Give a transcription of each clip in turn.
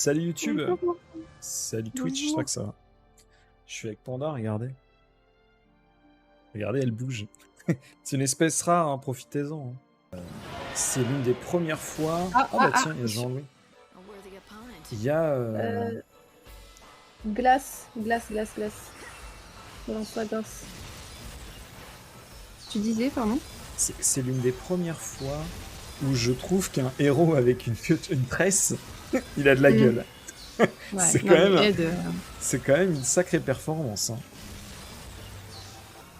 Salut YouTube. Bonjour. Salut Twitch, je Bonjour. crois que ça va. Je suis avec Panda, regardez. Regardez, elle bouge. C'est une espèce rare, hein, profitez-en. hein. C'est l'une des premières fois... Ah, Ah bah tiens, il y a Jean-Louis. Il y a... Glace. Balance la glace. Tu disais, pardon? C'est l'une des premières fois où je trouve qu'un héros avec une tresse, il a de la gueule. Ouais, C'est non, quand même- mais Ed, C'est quand même une sacrée performance. Hein.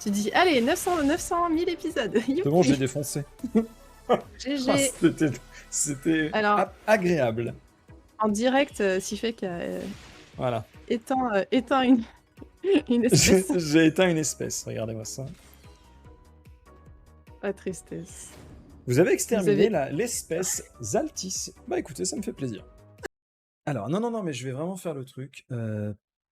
tu dis, allez, 900 000 épisodes. C'est bon, j'ai défoncé. GG. Ah, c'était Alors- agréable. En direct, Sifek a Voilà. éteint une espèce. J'ai éteint une espèce, regardez-moi ça. La tristesse. Vous avez exterminé Vous avez- l'espèce Zaltis. Bah écoutez, ça me fait plaisir. Alors, non, mais je vais vraiment faire le truc.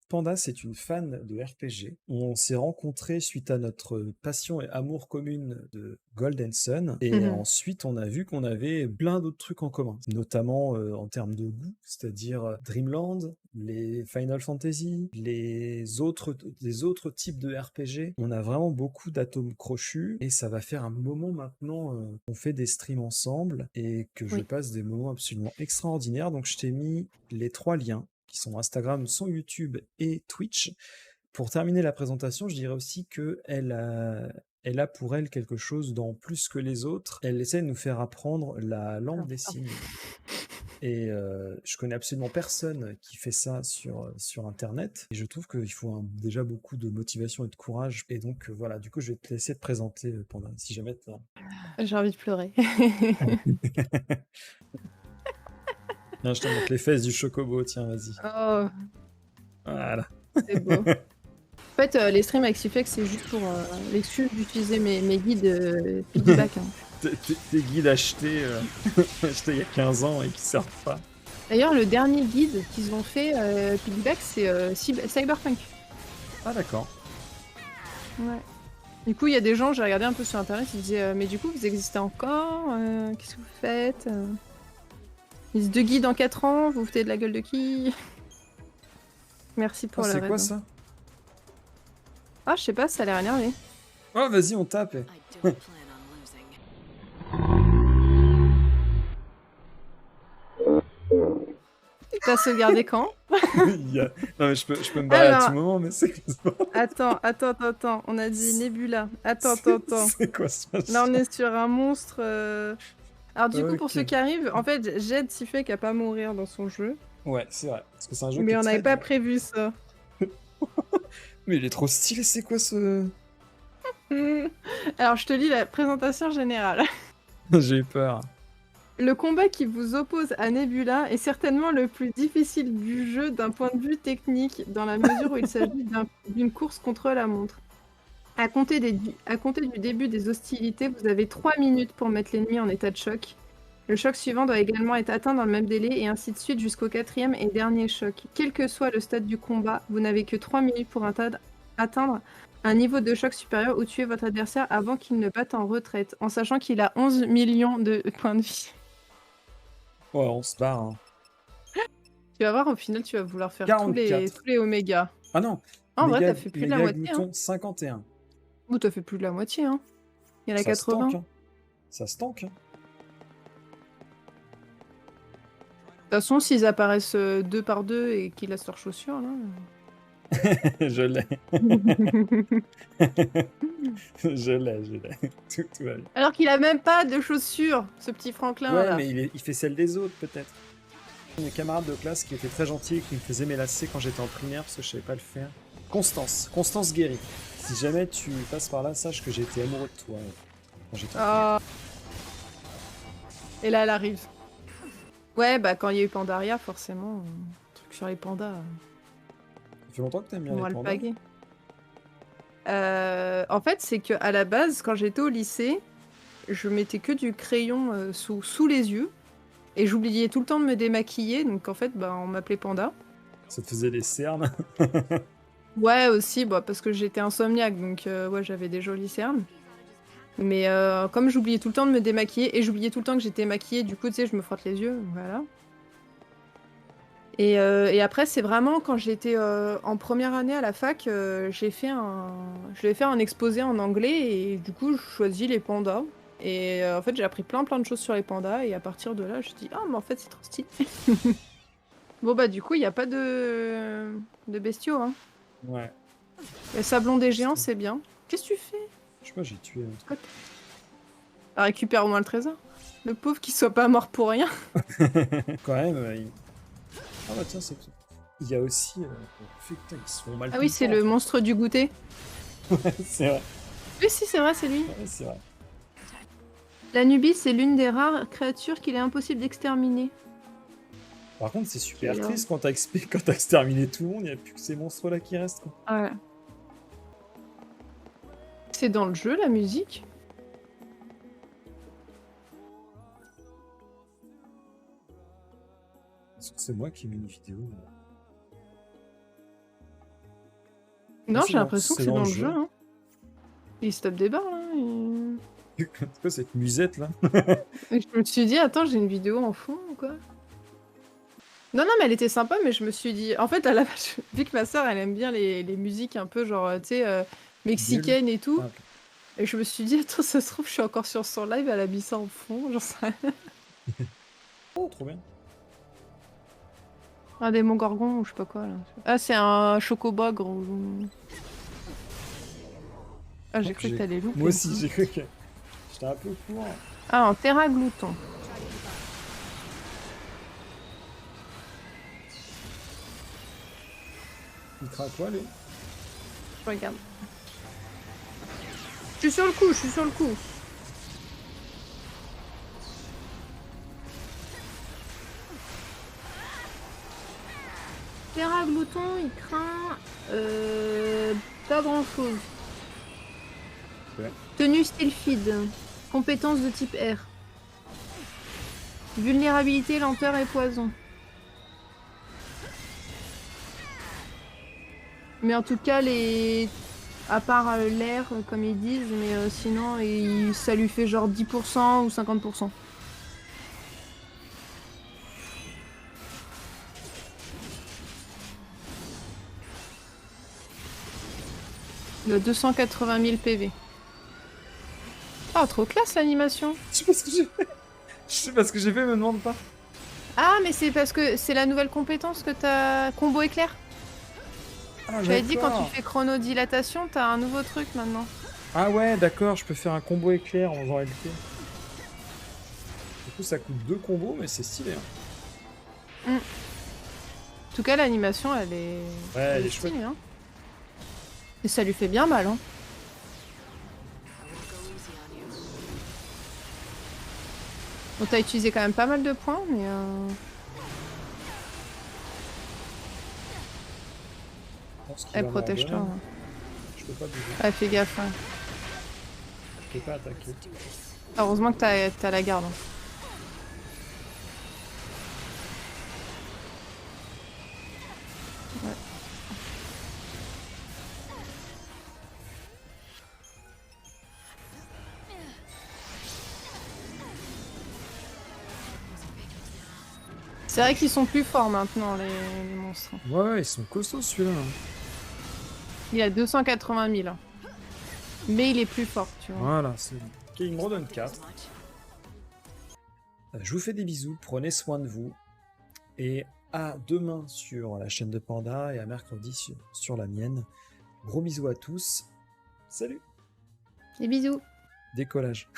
Panda, c'est une fan de RPG. On s'est rencontrés suite à notre passion et amour commune de Golden Sun. Et ensuite, on a vu qu'on avait plein d'autres trucs en commun. Notamment en termes de goût, c'est-à-dire Dreamland, les Final Fantasy, des autres types de RPG. On a vraiment beaucoup d'atomes crochus. Et ça va faire un moment maintenant qu'on fait des streams ensemble et que je Oui. passe des moments absolument extraordinaires. Donc, je t'ai mis les 3 liens qui sont Instagram, son YouTube et Twitch. Pour terminer la présentation, je dirais aussi qu'elle a pour elle quelque chose d'en plus que les autres. Elle essaie de nous faire apprendre la langue des signes. Et je connais absolument personne qui fait ça sur Internet. Et je trouve qu'il faut déjà beaucoup de motivation et de courage. Et donc voilà, du coup, je vais te laisser te présenter pendant si jamais t'as... J'ai envie de pleurer. Tiens, je te montre les fesses du chocobo, tiens, vas-y. Oh, Voilà. c'est beau. En fait, les streams avec Sifek, c'est juste pour l'excuse d'utiliser mes guides piggyback. Hein. Tes guides achetés il y a 15 ans et qui servent pas. D'ailleurs, le dernier guide qu'ils ont fait, piggyback, c'est Cyberpunk. Ah d'accord. Ouais. Du coup, il y a des gens, j'ai regardé un peu sur internet, ils disaient mais du coup, vous existez encore qu'est-ce que vous faites Ils disent 2 guides en 4 ans, vous vous foutez de la gueule de qui Merci pour la C'est quoi raid. ça? Ah, je sais pas, ça a l'air énervé. Oh vas-y, on tape. T'as sauvegardé quand Non mais je peux me barrer à Alors- tout moment, mais c'est Attends, on a dit Nebula. Attends. C'est quoi ça? Là, on est sur un monstre. Alors, du coup, pour Ok. ceux qui arrivent, en fait, j'aide Sifek à pas mourir dans son jeu. Ouais, c'est vrai. Parce que c'est un jeu Mais qui on est n'avait très pas dur. prévu ça. Mais il est trop stylé, c'est quoi ce... Alors, je te lis la présentation générale. J'ai eu peur. Le combat qui vous oppose à Nebula est certainement le plus difficile du jeu d'un point de vue technique, dans la mesure où il s'agit d'une course contre la montre. À compter du début des hostilités, vous avez 3 minutes pour mettre l'ennemi en état de choc. Le choc suivant doit également être atteint dans le même délai, et ainsi de suite jusqu'au 4e et dernier choc. Quel que soit le stade du combat, vous n'avez que 3 minutes pour atteindre un niveau de choc supérieur ou tuer votre adversaire avant qu'il ne batte en retraite, en sachant qu'il a 11 millions de points de vie. Ouais, on se barre. Hein. Tu vas voir, au final, tu vas vouloir faire 44. tous les oméga. Ah non. En vrai, Méga- t'as fait plus de la Méga moitié. Glouton 51. Ou t'as fait plus de la moitié, hein. Il y en a Ça se 80. tank, hein. Ça se tank. Hein. De toute façon, s'ils apparaissent 2 par 2 et qu'ils laissent leurs chaussures, là... Je l'ai. Je l'ai. Tout va bien. Alors qu'il a même pas de chaussures, ce petit Franklin, Ouais, là. mais il fait celle des autres, peut-être. Mes camarades de classe qui étaient très gentils et qui me faisaient mes lacets quand j'étais en primaire parce que je savais pas le faire. Constance Guéry. Si jamais tu passes par là, sache que j'ai été amoureux de toi quand j'étais en primaire. Ah. Et là, elle arrive. Ouais, bah quand il y a eu Pandaria, forcément, truc sur les pandas, Ça fait longtemps que t'aimes bien on les va le pandas. paguer. En fait, c'est que à la base, quand j'étais au lycée, je mettais que du crayon sous les yeux. Et j'oubliais tout le temps de me démaquiller, donc en fait, bah, on m'appelait Panda. Ça te faisait des cernes. Ouais, aussi, bah, parce que j'étais insomniaque, donc ouais, j'avais des jolies cernes. Mais comme j'oubliais tout le temps de me démaquiller, et j'oubliais tout le temps que j'étais maquillée, du coup, tu sais, je me frotte les yeux, voilà. Et après, c'est vraiment quand j'étais en première année à la fac, je vais faire un exposé en anglais et du coup, je choisis les pandas. Et en fait, j'ai appris plein de choses sur les pandas et à partir de là, je me dis ah mais en fait c'est trop stylé. Bon bah du coup, il n'y a pas de bestiaux hein. Ouais. Le sablon des géants, Putain. c'est bien. Qu'est-ce que tu fais? Je sais pas, j'ai tué un truc. Ah, récupère au moins le trésor. Le pauvre qui soit pas mort pour rien. Quand même, ah bah tiens, c'est tout. Il y a aussi le fait que putain, ils se font mal Ah tout oui, le c'est temps, en le fait. monstre du goûter. Ouais, c'est vrai. Oui, si, c'est vrai, c'est lui. Ouais, c'est vrai. L'Anubis est l'une des rares créatures qu'il est impossible d'exterminer. Par contre, c'est super Quelle triste quand quand t'as exterminé tout le monde, il n'y a plus que ces monstres-là qui restent, quoi. Ouais. C'est dans le jeu, la musique? Est-ce que c'est moi qui ai mis une vidéo? Non, C'est j'ai l'impression que c'est dans le jeu. Hein. Il se tape des barres, là. C'est quoi cette musette, là? Et je me suis dit, attends, j'ai une vidéo en fond ou quoi? Non, non, mais elle était sympa, mais je me suis dit... En fait, à la base, vu que ma soeur, elle aime bien les musiques un peu, genre, tu sais, mexicaines et tout. Ah, ok. Et je me suis dit, attends, ça se trouve, je suis encore sur son live, elle a mis ça en fond, j'en sais rien. Oh, trop bien. Un démon gorgon ou je sais pas quoi, là. Ah, c'est un chocobogre ou... Ah, j'ai cru que t'allais louper. Moi aussi, j'ai cru que... J'étais un peu court. Ah, en terraglouton. Il craque quoi, lui? Je regarde. Je suis sur le coup, je suis sur le coup. Terraglouton, il craint... pas grand-chose. Ouais. Tenue sylphide. Compétence de type R. Vulnérabilité, lenteur et poison. Mais en tout cas, à part l'air, comme ils disent, mais sinon, ça lui fait genre 10% ou 50%. Il a 280 000 PV. Oh, trop classe l'animation. Je sais pas ce que j'ai fait. Je sais pas ce que j'ai fait, me demande pas. Ah, mais c'est parce que c'est la nouvelle compétence que t'as... Combo éclair. Ah, J'avais dit quand tu d'accord. fais chronodilatation, t'as un nouveau truc maintenant. Ah ouais, d'accord, je peux faire un combo éclair en faisant LT. Du coup, ça coûte 2 combos, mais c'est stylé. Hein. En tout cas, l'animation, elle est... Ouais, elle est stylée, chouette. hein. Et ça lui fait bien mal, hein. Bon, t'as utilisé quand même pas mal de points, mais... Elle protège-toi. Hein. Je peux pas bouger. Ah, fais gaffe. Hein. Je peux pas attaquer. Heureusement que t'as la garde. Hein. Ouais. C'est vrai qu'ils sont plus forts maintenant, les monstres. Ouais, ils sont costauds celui-là. Hein. Il a 280 000. Mais il est plus fort, tu vois. Voilà, c'est... Ok, il me redonne 4. Je vous fais des bisous, prenez soin de vous. Et à demain sur la chaîne de Panda et à mercredi sur la mienne. Gros bisous à tous. Salut. Des bisous. Décollage.